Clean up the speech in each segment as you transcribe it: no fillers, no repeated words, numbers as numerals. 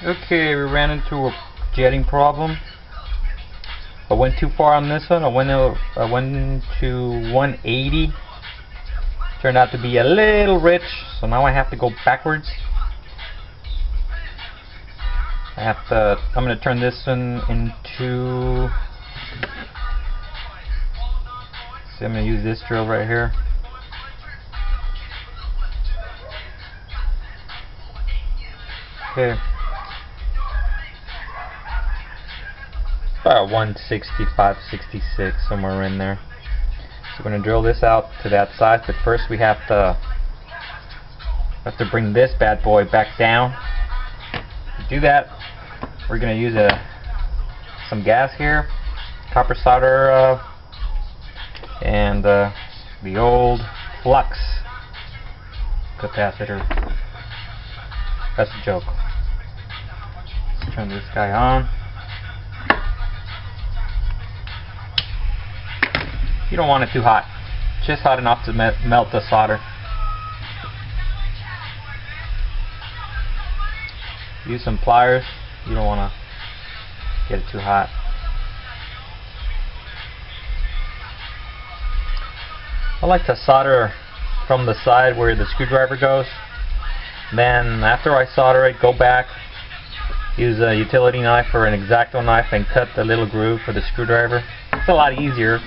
Okay, we ran into a jetting problem. I went too far on this one. I went to 180. Turned out to be a little rich, so now I have to go backwards. I'm gonna turn this one into. See, I'm gonna use this drill right here. Okay. About 165, 66, somewhere in there. So we're going to drill this out to that size, but first we have to bring this bad boy back down. To do that, we're going to use some gas here, copper solder, and the old flux capacitor. That's a joke. Let's turn this guy on. You don't want it too hot, just hot enough to melt the solder. Use some pliers, you don't want to get it too hot. I like to solder from the side where the screwdriver goes. Then after I solder it, go back, use a utility knife or an X-Acto knife and cut the little groove for the screwdriver. It's a lot easier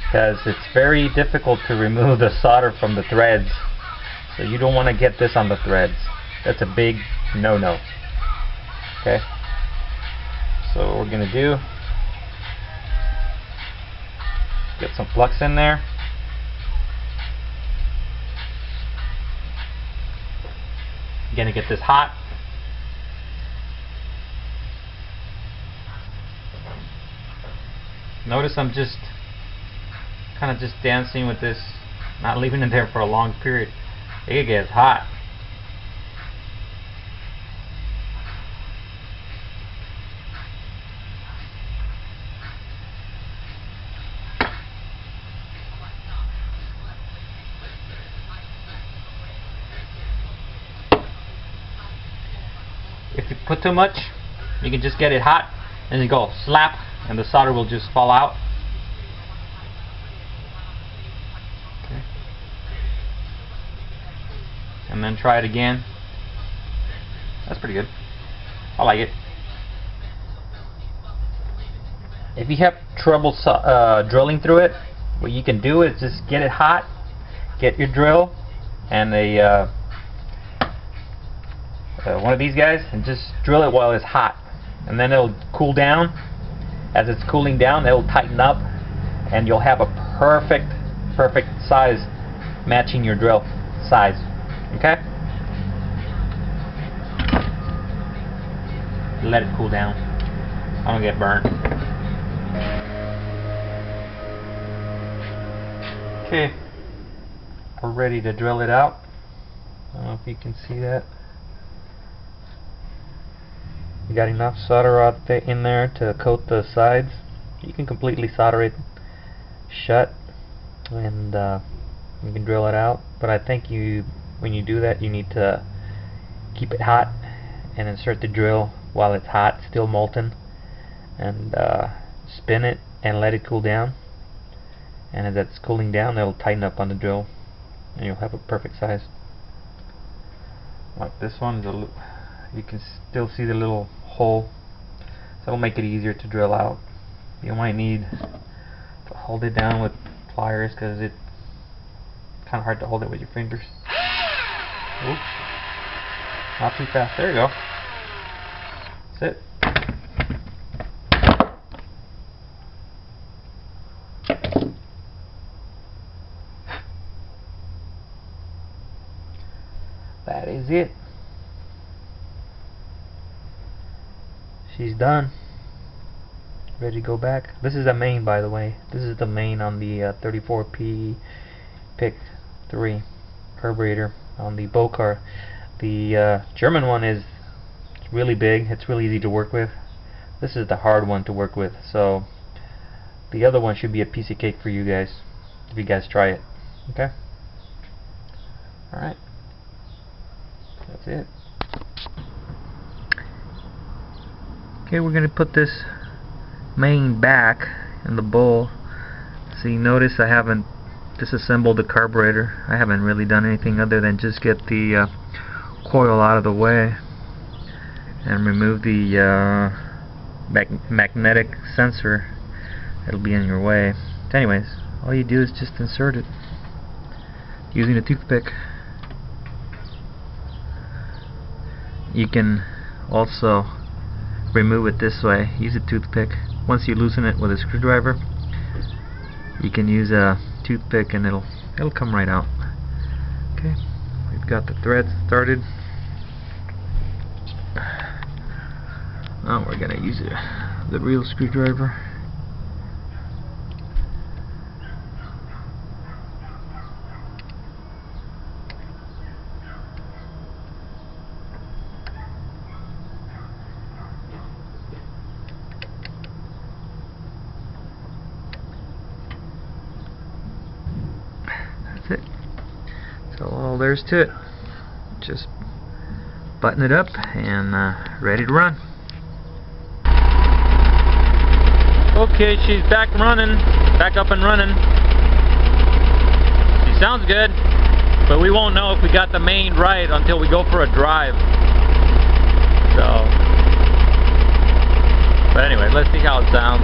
because it's very difficult to remove the solder from the threads, so you don't want to get this on the threads. That's a big no-no. Okay, so what we're gonna do, get some flux in there. I'm gonna get this hot. Notice I'm just kind of just dancing with this, not leaving it there for a long period. It gets hot. If you put too much, you can just get it hot and you go slap and the solder will just fall out. Okay. And then try it again. That's pretty good. I like it. If you have trouble drilling through it, what you can do is just get it hot, get your drill and one of these guys, and just drill it while it's hot, and then it'll cool down. As it's cooling down, it'll tighten up and you'll have a perfect size matching your drill size. Okay, let it cool down. I don't get burnt. Okay, we're ready to drill it out. I don't know if you can see that. You got enough solder out there in there to coat the sides. You can completely solder it shut and you can drill it out. But I think when you do that, you need to keep it hot and insert the drill while it's hot, still molten, and spin it and let it cool down. And as that's cooling down, it'll tighten up on the drill and you'll have a perfect size. Like this one, you can still see the little hole, so it'll make it easier to drill out. You might need to hold it down with pliers because it's kind of hard to hold it with your fingers. Oops, not too fast. There you go. That's it. That is it. She's done. Ready to go back. This is a main, by the way. This is the main on the 34P Pick 3 carburetor on the boat car. The German one is really big. It's really easy to work with. This is the hard one to work with. So the other one should be a piece of cake for you guys if you guys try it. Okay. All right. That's it. Okay, we're going to put this main back in the bowl. See, notice I haven't disassembled the carburetor. I haven't really done anything other than just get the coil out of the way and remove the magnetic sensor that'll be in your way. Anyways, all you do is just insert it using a toothpick. You can also remove it this way. Use a toothpick. Once you loosen it with a screwdriver, you can use a toothpick and it'll come right out. Okay, we've got the threads started. Now we're gonna use the real screwdriver. That's it. So all there's to it. Just button it up and ready to run. Okay, she's back up and running. She sounds good, but we won't know if we got the main right until we go for a drive. So, but anyway, let's see how it sounds.